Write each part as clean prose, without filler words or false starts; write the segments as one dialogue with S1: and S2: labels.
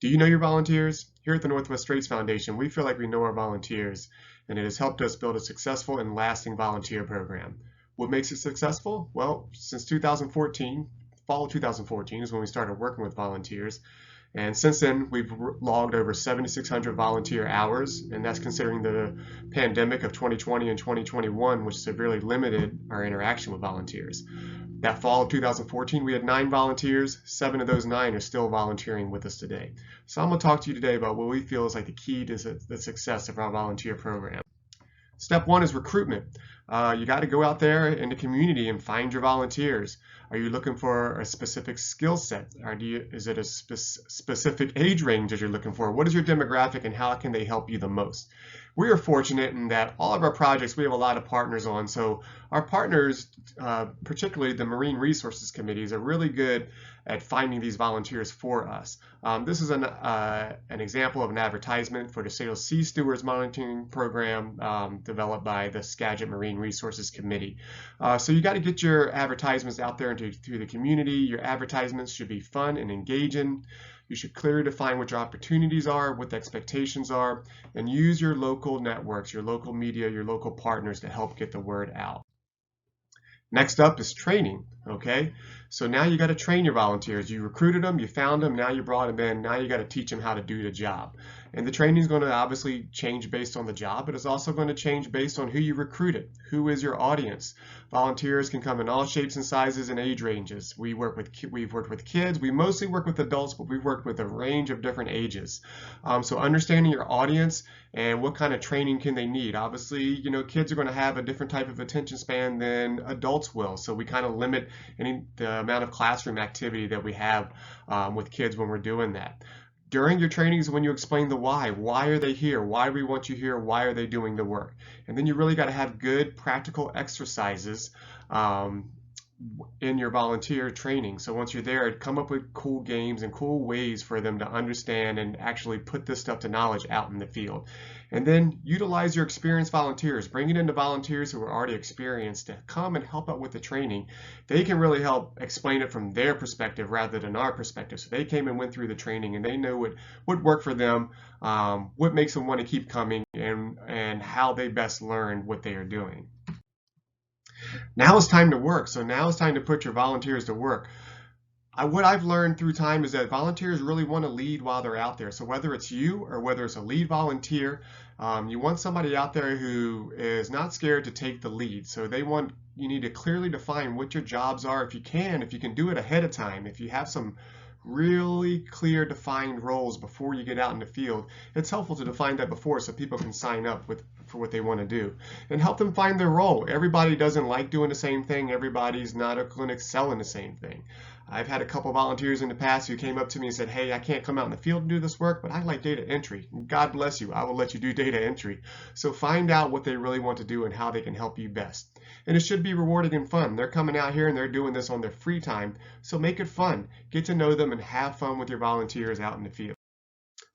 S1: Do you know your volunteers? Here at the Northwest Straits Foundation, we feel like we know our volunteers, and it has helped us build a successful and lasting volunteer program. What makes it successful? Well, since 2014, fall of 2014 is when we started working with volunteers. And since then, we've logged over 7,600 volunteer hours, and that's considering the pandemic of 2020 and 2021, which severely limited our interaction with volunteers. That fall of 2014, we had 9 volunteers. 7 of those 9 are still volunteering with us today. So I'm going to talk to you today about what we feel is like the key to the success of our volunteer program. Step 1 is recruitment. You got to go out there in the community and find your volunteers. Are you looking for a specific skill set? Is it a specific age range that you're looking for? What is your demographic and how can they help you the most? We are fortunate in that all of our projects, we have a lot of partners on. So our partners, particularly the Marine Resources Committees, are really good at finding these volunteers for us. This is an example of an advertisement for the Sail Sea Stewards Monitoring Program developed by the Skagit Marine Resources Committee. So you got to get your advertisements out there through the community. Your advertisements should be fun and engaging. You should clearly define what your opportunities are, what the expectations are, and use your local networks, your local media, your local partners to help get the word out. Next up is training, okay? So now you got to train your volunteers. You recruited them, you found them, now you brought them in, now you got to teach them how to do the job. And the training is going to obviously change based on the job, but it's also going to change based on who you recruited. Who is your audience? Volunteers can come in all shapes and sizes and age ranges. We've worked with kids. We mostly work with adults, but we've worked with a range of different ages. So understanding your audience and what kind of training can they need. Obviously, you know, kids are going to have a different type of attention span than adults will. So we kind of limit the amount of classroom activity that we have with kids when we're doing that. During your trainings, when you explain the why are they here? Why do we want you here? Why are they doing the work? And then you really got to have good practical exercises in your volunteer training. So once you're there, come up with cool games and cool ways for them to understand and actually put this stuff to knowledge out in the field. And then utilize your experienced volunteers. Bring it into volunteers who are already experienced to come and help out with the training. They can really help explain it from their perspective rather than our perspective. So they came and went through the training and they know what worked for them, what makes them want to keep coming, and how they best learn what they are doing. Now it's time to work. So now it's time to put your volunteers to work. What I've learned through time is that volunteers really want to lead while they're out there. So whether it's you or whether it's a lead volunteer, you want somebody out there who is not scared to take the lead. So you need to clearly define what your jobs are if you can do it ahead of time. If you have some really clear defined roles before you get out in the field, it's helpful to define that before so people can sign up for what they want to do and help them find their role. Everybody doesn't like doing the same thing. Everybody's not going to excel in the same thing. I've had a couple volunteers in the past who came up to me and said, hey, I can't come out in the field and do this work, but I like data entry. God bless you. I will let you do data entry. So find out what they really want to do and how they can help you best. And it should be rewarding and fun. They're coming out here and they're doing this on their free time. So make it fun. Get to know them and have fun with your volunteers out in the field.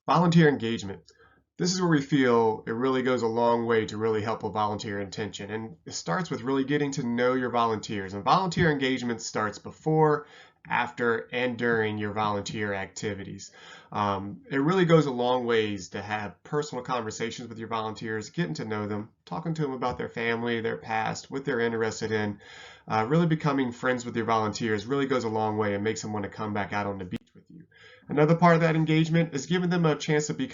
S1: Volunteer engagement. This is where we feel it really goes a long way to really help with volunteer intention. And it starts with really getting to know your volunteers. And volunteer engagement starts before, after, and during your volunteer activities. It really goes a long ways to have personal conversations with your volunteers, getting to know them, talking to them about their family, their past, what they're interested in. Really becoming friends with your volunteers really goes a long way and makes them want to come back out on the beach with you. Another part of that engagement is giving them a chance to be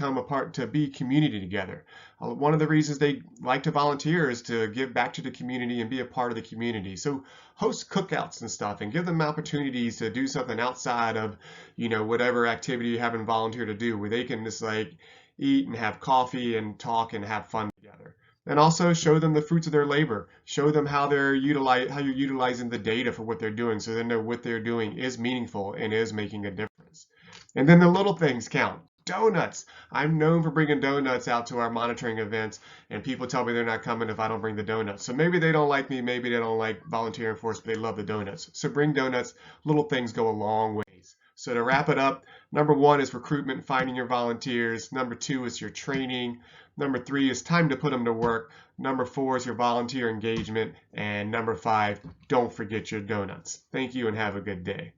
S1: community together. One of the reasons they like to volunteer is to give back to the community and be a part of the community. So host cookouts and stuff and give them opportunities to do something outside of, whatever activity you have them volunteer to do, where they can just like eat and have coffee and talk and have fun together. And also show them the fruits of their labor. Show them how you're utilizing the data for what they're doing so they know what they're doing is meaningful and is making a difference. And then the little things count. Donuts. I'm known for bringing donuts out to our monitoring events, and people tell me they're not coming if I don't bring the donuts. So maybe they don't like me, maybe they don't like volunteering for us, but they love the donuts. So bring donuts. Little things go a long ways. So to wrap it up, number 1 is recruitment, finding your volunteers. Number 2 is your training. Number 3 is time to put them to work. Number 4 is your volunteer engagement. And number 5, don't forget your donuts. Thank you and have a good day.